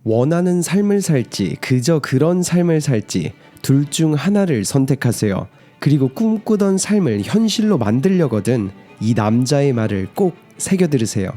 원하는 삶을 살지 그저 그런 삶을 살지 둘 중 하나를 선택하세요. 그리고 꿈꾸던 삶을 현실로 만들려거든 이 남자의 말을 꼭 새겨 들으세요.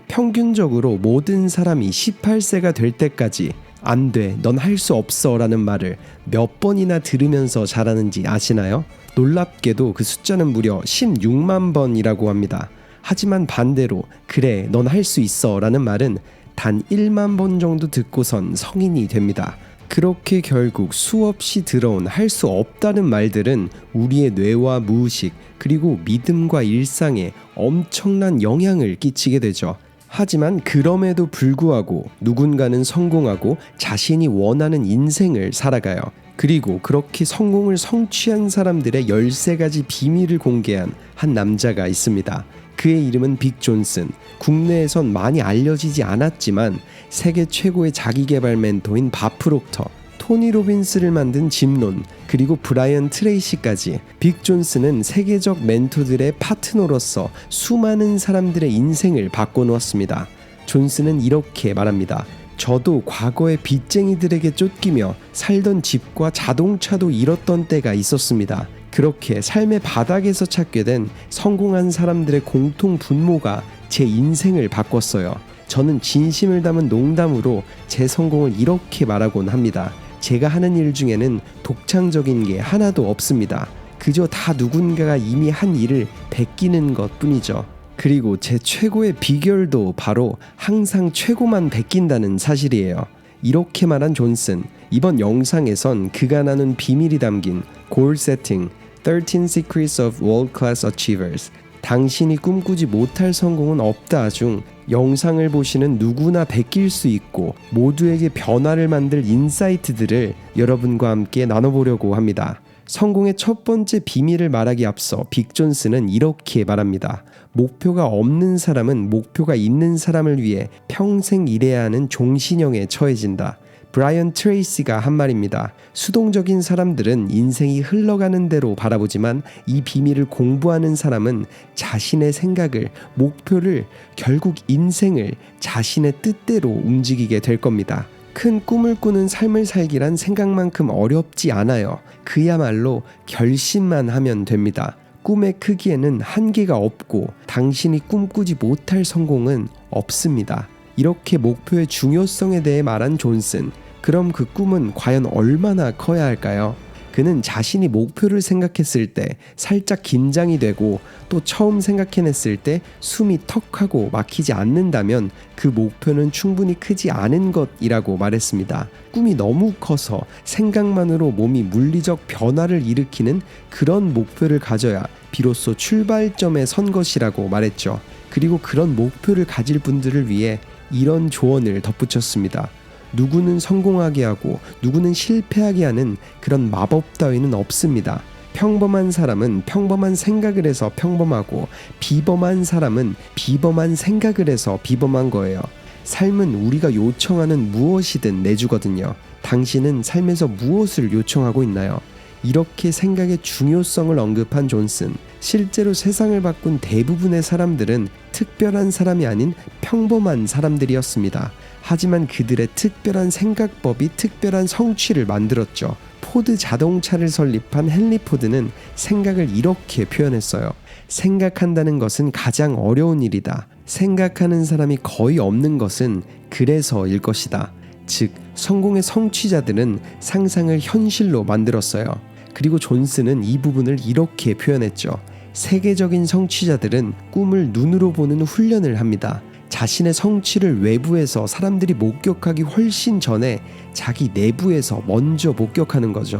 평균적으로 모든 사람이 18세가 될 때까지 안 돼, 넌 할 수 없어 라는 말을 몇 번이나 들으면서 자라는지 아시나요? 놀랍게도 그 숫자는 무려 16만 번이라고 합니다. 하지만 반대로 그래, 넌 할 수 있어 라는 말은 단 1만 번 정도 듣고선 성인이 됩니다. 그렇게 결국 수없이 들어온 할 수 없다는 말들은 우리의 뇌와 무의식 그리고 믿음과 일상에 엄청난 영향을 끼치게 되죠. 하지만 그럼에도 불구하고 누군가는 성공하고 자신이 원하는 인생을 살아가요. 그리고 그렇게 성공을 성취한 사람들의 13가지 비밀을 공개한 한 남자가 있습니다. 그의 이름은 빅 존슨. 국내에선 많이 알려지지 않았지만 세계 최고의 자기개발 멘토인 밥 프록터, 토니 로빈스를 만든 짐 론, 그리고 브라이언 트레이시까지 빅 존슨은 세계적 멘토들의 파트너로서 수많은 사람들의 인생을 바꿔놓았습니다. 존슨은 이렇게 말합니다. 저도 과거의 빚쟁이들에게 쫓기며 살던 집과 자동차도 잃었던 때가 있었습니다. 그렇게 삶의 바닥에서 찾게 된 성공한 사람들의 공통 분모가 제 인생을 바꿨어요. 저는 진심을 담은 농담으로 제 성공을 이렇게 말하곤 합니다. 제가 하는 일 중에는 독창적인 게 하나도 없습니다. 그저 다 누군가가 이미 한 일을 베끼는 것 뿐이죠. 그리고 제 최고의 비결도 바로 항상 최고만 베낀다는 사실이에요. 이렇게 말한 존슨, 이번 영상에선 그가 나눈 비밀이 담긴 Goal Setting, 13 Secrets of World Class Achievers, 당신이 꿈꾸지 못할 성공은 없다 중 영상을 보시는 누구나 베낄 수 있고 모두에게 변화를 만들 인사이트들을 여러분과 함께 나눠보려고 합니다. 성공의 첫 번째 비밀을 말하기 앞서 빅 존슨은 이렇게 말합니다. 목표가 없는 사람은 목표가 있는 사람을 위해 평생 일해야 하는 종신형에 처해진다. 브라이언 트레이시가 한 말입니다. 수동적인 사람들은 인생이 흘러가는 대로 바라보지만 이 비밀을 공부하는 사람은 자신의 생각을, 목표를, 결국 인생을 자신의 뜻대로 움직이게 될 겁니다. 큰 꿈을 꾸는 삶을 살기란 생각만큼 어렵지 않아요. 그야말로 결심만 하면 됩니다. 꿈의 크기에는 한계가 없고 당신이 꿈꾸지 못할 성공은 없습니다. 이렇게 목표의 중요성에 대해 말한 존슨. 그럼 그 꿈은 과연 얼마나 커야 할까요? 그는 자신이 목표를 생각했을 때 살짝 긴장이 되고 또 처음 생각해냈을 때 숨이 턱하고 막히지 않는다면 그 목표는 충분히 크지 않은 것이라고 말했습니다. 꿈이 너무 커서 생각만으로 몸이 물리적 변화를 일으키는 그런 목표를 가져야 비로소 출발점에 선 것이라고 말했죠. 그리고 그런 목표를 가질 분들을 위해 이런 조언을 덧붙였습니다. 누구는 성공하게 하고 누구는 실패하게 하는 그런 마법 따위는 없습니다. 평범한 사람은 평범한 생각을 해서 평범하고 비범한 사람은 비범한 생각을 해서 비범한 거예요. 삶은 우리가 요청하는 무엇이든 내주거든요. 당신은 삶에서 무엇을 요청하고 있나요? 이렇게 생각의 중요성을 언급한 존슨. 실제로 세상을 바꾼 대부분의 사람들은 특별한 사람이 아닌 평범한 사람들이었습니다. 하지만 그들의 특별한 생각법이 특별한 성취를 만들었죠. 포드 자동차를 설립한 헨리 포드는 생각을 이렇게 표현했어요. 생각한다는 것은 가장 어려운 일이다. 생각하는 사람이 거의 없는 것은 그래서일 것이다. 즉, 성공의 성취자들은 상상을 현실로 만들었어요. 그리고 존슨은 이 부분을 이렇게 표현했죠. 세계적인 성취자들은 꿈을 눈으로 보는 훈련을 합니다. 자신의 성취를 외부에서 사람들이 목격하기 훨씬 전에 자기 내부에서 먼저 목격하는 거죠.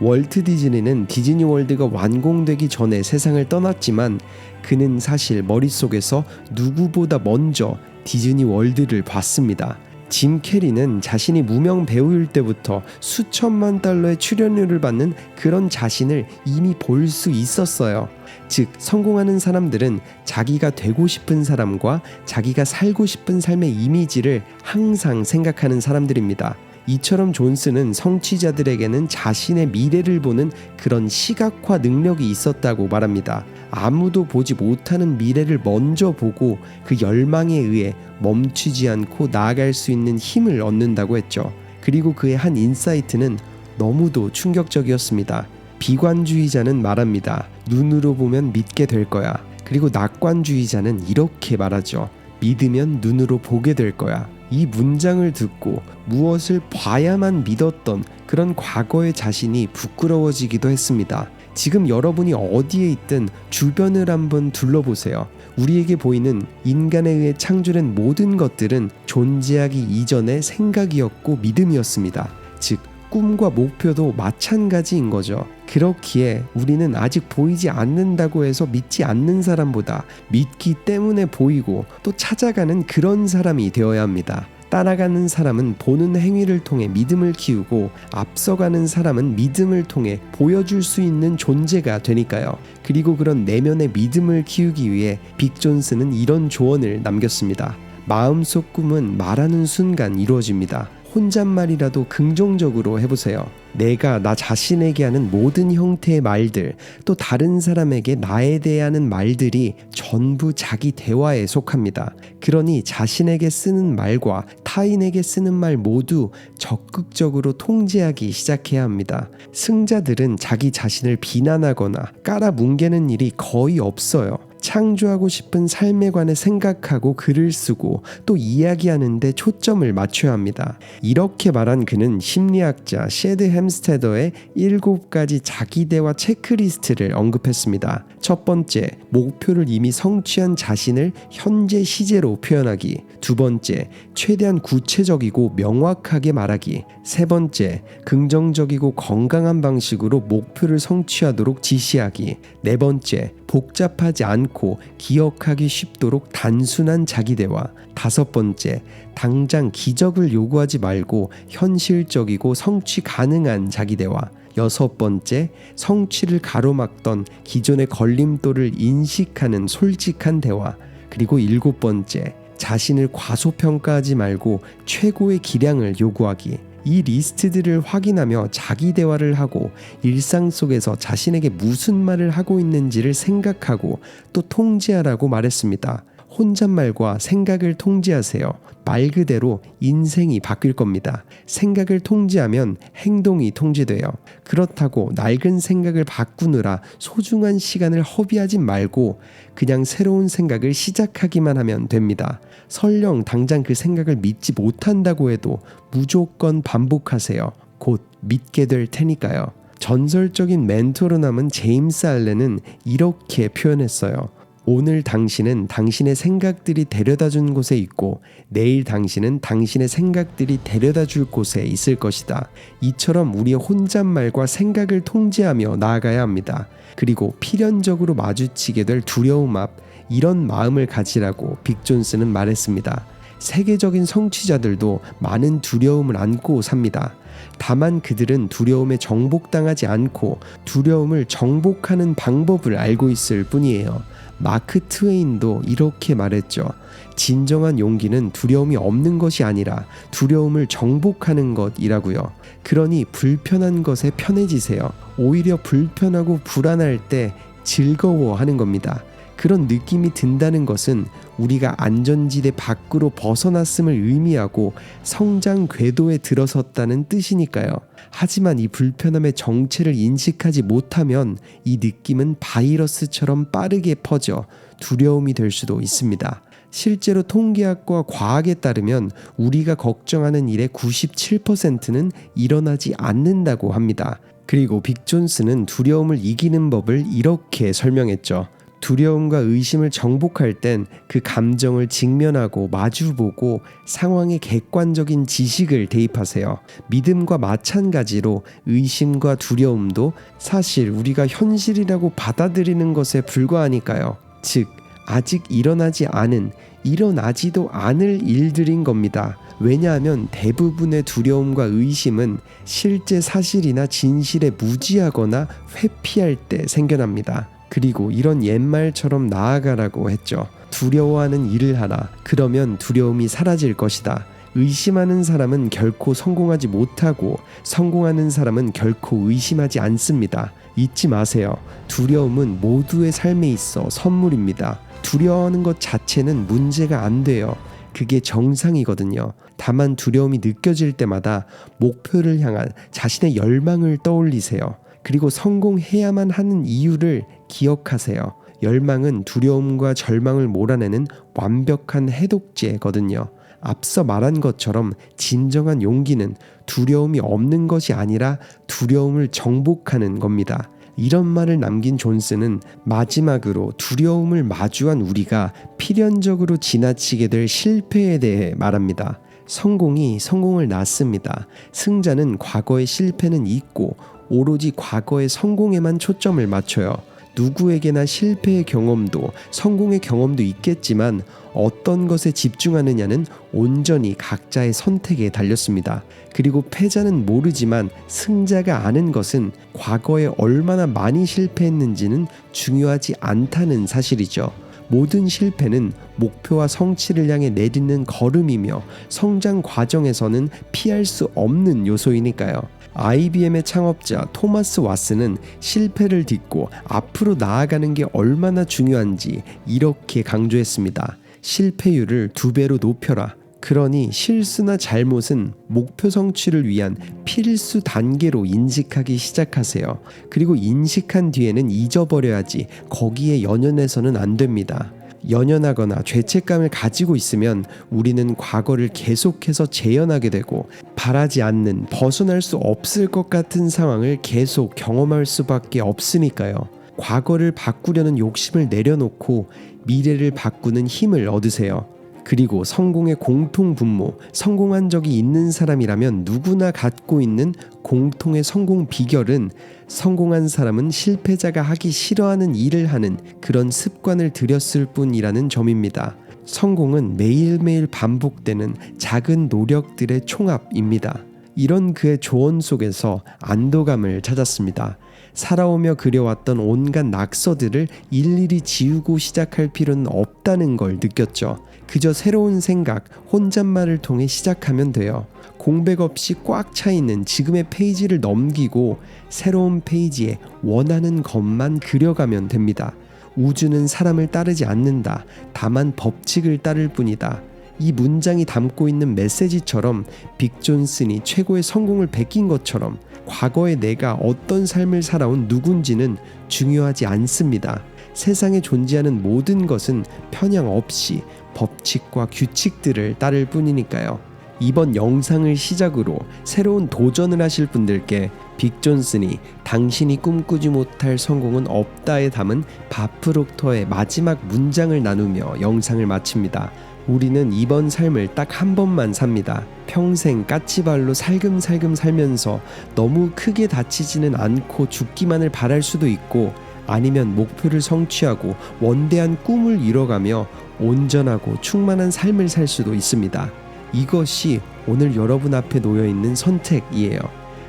월트 디즈니는 디즈니월드가 완공되기 전에 세상을 떠났지만 그는 사실 머릿속에서 누구보다 먼저 디즈니월드를 봤습니다. 짐 캐리는 자신이 무명 배우일 때부터 수천만 달러의 출연료를 받는 그런 자신을 이미 볼 수 있었어요. 즉, 성공하는 사람들은 자기가 되고 싶은 사람과 자기가 살고 싶은 삶의 이미지를 항상 생각하는 사람들입니다. 이처럼 존스는 성취자들에게는 자신의 미래를 보는 그런 시각화 능력이 있었다고 말합니다. 아무도 보지 못하는 미래를 먼저 보고 그 열망에 의해 멈추지 않고 나아갈 수 있는 힘을 얻는다고 했죠. 그리고 그의 한 인사이트는 너무도 충격적이었습니다. 비관주의자는 말합니다. 눈으로 보면 믿게 될 거야. 그리고 낙관주의자는 이렇게 말하죠. 믿으면 눈으로 보게 될 거야. 이 문장을 듣고 무엇을 봐야만 믿었던 그런 과거의 자신이 부끄러워지기도 했습니다. 지금 여러분이 어디에 있든 주변을 한번 둘러보세요. 우리에게 보이는 인간에 의해 창조된 모든 것들은 존재하기 이전의 생각이었고 믿음이었습니다. 즉 꿈과 목표도 마찬가지인 거죠. 그렇기에 우리는 아직 보이지 않는다고 해서 믿지 않는 사람보다 믿기 때문에 보이고 또 찾아가는 그런 사람이 되어야 합니다. 따라가는 사람은 보는 행위를 통해 믿음을 키우고 앞서가는 사람은 믿음을 통해 보여줄 수 있는 존재가 되니까요. 그리고 그런 내면의 믿음을 키우기 위해 빅 존스는 이런 조언을 남겼습니다. 마음속 꿈은 말하는 순간 이루어집니다. 혼잣말이라도 긍정적으로 해보세요. 내가 나 자신에게 하는 모든 형태의 말들, 또 다른 사람에게 나에 대해 하는 말들이 전부 자기 대화에 속합니다. 그러니 자신에게 쓰는 말과 타인에게 쓰는 말 모두 적극적으로 통제하기 시작해야 합니다. 승자들은 자기 자신을 비난하거나 깔아뭉개는 일이 거의 없어요. 창조하고 싶은 삶에 관해 생각하고 글을 쓰고 또 이야기하는 데 초점을 맞춰야 합니다. 이렇게 말한 그는 심리학자 셰드 햄스테더의 7가지 자기대화 체크리스트를 언급했습니다. 첫 번째, 목표를 이미 성취한 자신을 현재 시제로 표현하기. 두 번째, 최대한 구체적이고 명확하게 말하기. 세 번째, 긍정적이고 건강한 방식으로 목표를 성취하도록 지시하기. 네 번째, 복잡하지 않고 기억하기 쉽도록 단순한 자기대화. 다섯 번째, 당장 기적을 요구하지 말고 현실적이고 성취 가능한 자기대화. 여섯 번째, 성취를 가로막던 기존의 걸림돌을 인식하는 솔직한 대화. 그리고 일곱 번째, 자신을 과소평가하지 말고 최고의 기량을 요구하기. 이 리스트들을 확인하며 자기 대화를 하고 일상 속에서 자신에게 무슨 말을 하고 있는지를 생각하고 또 통제하라고 말했습니다. 혼잣말과 생각을 통제하세요. 말 그대로 인생이 바뀔 겁니다. 생각을 통제하면 행동이 통제돼요. 그렇다고 낡은 생각을 바꾸느라 소중한 시간을 허비하지 말고 그냥 새로운 생각을 시작하기만 하면 됩니다. 설령 당장 그 생각을 믿지 못한다고 해도 무조건 반복하세요. 곧 믿게 될 테니까요. 전설적인 멘토로 남은 제임스 알렌은 이렇게 표현했어요. 오늘 당신은 당신의 생각들이 데려다준 곳에 있고 내일 당신은 당신의 생각들이 데려다줄 곳에 있을 것이다. 이처럼 우리의 혼잣말과 생각을 통제하며 나아가야 합니다. 그리고 필연적으로 마주치게 될 두려움 앞 이런 마음을 가지라고 빅 존스는 말했습니다. 세계적인 성취자들도 많은 두려움을 안고 삽니다. 다만 그들은 두려움에 정복당하지 않고 두려움을 정복하는 방법을 알고 있을 뿐이에요. 마크 트웨인도 이렇게 말했죠. 진정한 용기는 두려움이 없는 것이 아니라 두려움을 정복하는 것이라고요. 그러니 불편한 것에 편해지세요. 오히려 불편하고 불안할 때 즐거워하는 겁니다. 그런 느낌이 든다는 것은 우리가 안전지대 밖으로 벗어났음을 의미하고 성장 궤도에 들어섰다는 뜻이니까요. 하지만 이 불편함의 정체를 인식하지 못하면 이 느낌은 바이러스처럼 빠르게 퍼져 두려움이 될 수도 있습니다. 실제로 통계학과 과학에 따르면 우리가 걱정하는 일의 97%는 일어나지 않는다고 합니다. 그리고 빅 존스는 두려움을 이기는 법을 이렇게 설명했죠. 두려움과 의심을 정복할 땐 그 감정을 직면하고 마주보고 상황에 객관적인 지식을 대입하세요. 믿음과 마찬가지로 의심과 두려움도 사실 우리가 현실이라고 받아들이는 것에 불과하니까요. 즉 아직 일어나지 않은, 일어나지도 않을 일들인 겁니다. 왜냐하면 대부분의 두려움과 의심은 실제 사실이나 진실에 무지하거나 회피할 때 생겨납니다. 그리고 이런 옛말처럼 나아가라고 했죠. 두려워하는 일을 하라. 그러면 두려움이 사라질 것이다. 의심하는 사람은 결코 성공하지 못하고 성공하는 사람은 결코 의심하지 않습니다. 잊지 마세요. 두려움은 모두의 삶에 있어 선물입니다. 두려워하는 것 자체는 문제가 안 돼요. 그게 정상이거든요. 다만 두려움이 느껴질 때마다 목표를 향한 자신의 열망을 떠올리세요. 그리고 성공해야만 하는 이유를 기억하세요. 열망은 두려움과 절망을 몰아내는 완벽한 해독제거든요. 앞서 말한 것처럼 진정한 용기는 두려움이 없는 것이 아니라 두려움을 정복하는 겁니다. 이런 말을 남긴 존슨은 마지막으로 두려움을 마주한 우리가 필연적으로 지나치게 될 실패에 대해 말합니다. 성공이 성공을 낳습니다. 승자는 과거의 실패는 잊고 오로지 과거의 성공에만 초점을 맞춰요. 누구에게나 실패의 경험도 성공의 경험도 있겠지만 어떤 것에 집중하느냐는 온전히 각자의 선택에 달렸습니다. 그리고 패자는 모르지만 승자가 아는 것은 과거에 얼마나 많이 실패했는지는 중요하지 않다는 사실이죠. 모든 실패는 목표와 성취를 향해 내딛는 걸음이며 성장 과정에서는 피할 수 없는 요소이니까요. IBM의 창업자 토마스 왓슨은 실패를 딛고 앞으로 나아가는 게 얼마나 중요한지 이렇게 강조했습니다. 실패율을 2배로 높여라. 그러니 실수나 잘못은 목표 성취를 위한 필수 단계로 인식하기 시작하세요. 그리고 인식한 뒤에는 잊어버려야지 거기에 연연해서는 안 됩니다. 연연하거나 죄책감을 가지고 있으면 우리는 과거를 계속해서 재현하게 되고 바라지 않는 벗어날 수 없을 것 같은 상황을 계속 경험할 수밖에 없으니까요. 과거를 바꾸려는 욕심을 내려놓고 미래를 바꾸는 힘을 얻으세요. 그리고 성공의 공통 분모, 성공한 적이 있는 사람이라면 누구나 갖고 있는 공통의 성공 비결은 성공한 사람은 실패자가 하기 싫어하는 일을 하는 그런 습관을 들였을 뿐이라는 점입니다. 성공은 매일매일 반복되는 작은 노력들의 총합입니다. 이런 그의 조언 속에서 안도감을 찾았습니다. 살아오며 그려왔던 온갖 낙서들을 일일이 지우고 시작할 필요는 없다는 걸 느꼈죠. 그저 새로운 생각, 혼잣말을 통해 시작하면 돼요. 공백 없이 꽉 차 있는 지금의 페이지를 넘기고 새로운 페이지에 원하는 것만 그려가면 됩니다. 우주는 사람을 따르지 않는다. 다만 법칙을 따를 뿐이다. 이 문장이 담고 있는 메시지처럼 빅 존슨이 최고의 성공을 베낀 것처럼 과거의 내가 어떤 삶을 살아온 누군지는 중요하지 않습니다. 세상에 존재하는 모든 것은 편향 없이 법칙과 규칙들을 따를 뿐이니까요. 이번 영상을 시작으로 새로운 도전을 하실 분들께 빅 존슨이 당신이 꿈꾸지 못할 성공은 없다에 담은 바프록터의 마지막 문장을 나누며 영상을 마칩니다. 우리는 이번 삶을 딱 한 번만 삽니다. 평생 까치발로 살금살금 살면서 너무 크게 다치지는 않고 죽기만을 바랄 수도 있고 아니면 목표를 성취하고 원대한 꿈을 이뤄가며 온전하고 충만한 삶을 살 수도 있습니다. 이것이 오늘 여러분 앞에 놓여있는 선택이에요.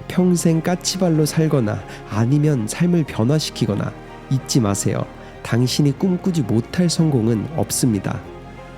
평생 까치발로 살거나 아니면 삶을 변화시키거나 잊지 마세요. 당신이 꿈꾸지 못할 성공은 없습니다.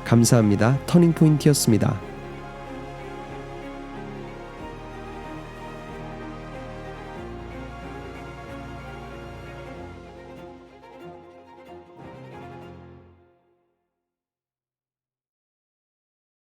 감사합니다. 터닝포인트였습니다.